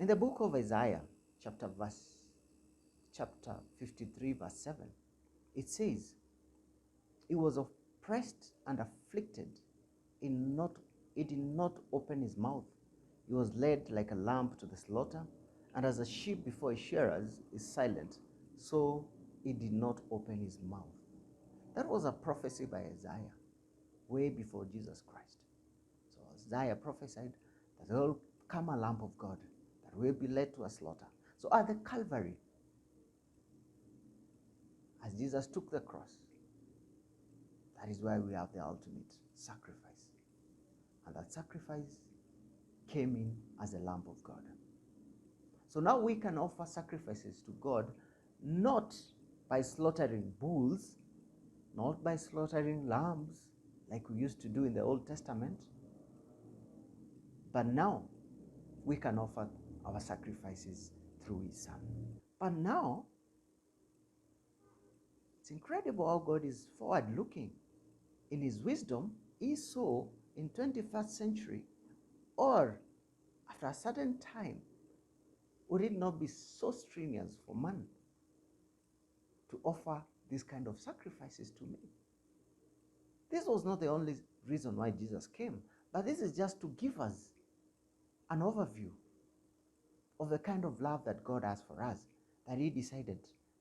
In the book of Isaiah, chapter 53, verse 7, it says, he was oppressed and afflicted, he did not open his mouth. He was led like a lamb to the slaughter, and as a sheep before his shearers is silent, so he did not open his mouth. That was a prophecy by Isaiah, way before Jesus Christ. So Isaiah prophesied that there will come a lamb of God that will be led to a slaughter. So at the Calvary, as Jesus took the cross, that is why we have the ultimate sacrifice. And that sacrifice came in as a lamb of God. So now we can offer sacrifices to God, not by slaughtering bulls, not by slaughtering lambs like we used to do in the Old Testament, but now we can offer our sacrifices through his Son. But now, it's incredible how God is forward-looking. In his wisdom, he saw in 21st century, or after a certain time, would it not be so strenuous for man to offer this kind of sacrifices to me? This was not the only reason why Jesus came, but this is just to give us an overview of the kind of love that God has for us, that he decided,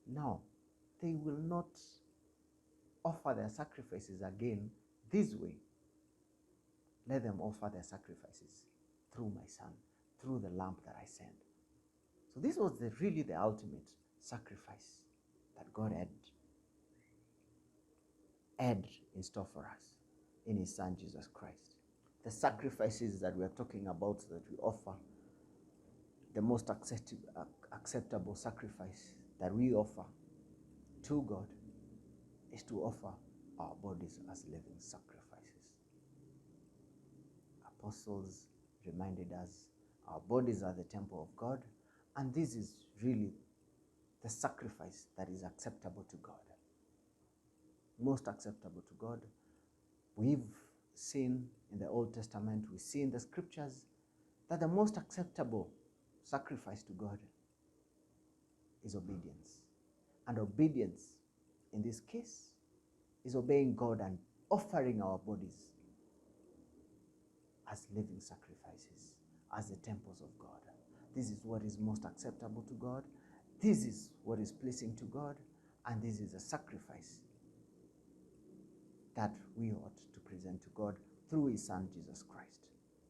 now, they will not offer their sacrifices again this way. Let them offer their sacrifices through my Son, through the lamb that I sent. So this was really the ultimate sacrifice that God had in store for us in his Son, Jesus Christ. The sacrifices that we are talking about that we offer, the most acceptable sacrifice that we offer to God is to offer our bodies as living sacrifices. Apostles reminded us our bodies are the temple of God, and this is really the sacrifice that is acceptable to God. Most acceptable to God. We've seen in the Old Testament, we see in the scriptures that the most acceptable sacrifice to God is obedience. And obedience, in this case, is obeying God and offering our bodies as living sacrifices, as the temples of God. This is what is most acceptable to God. This is what is pleasing to God. And this is a sacrifice that we ought to present to God through his Son, Jesus Christ.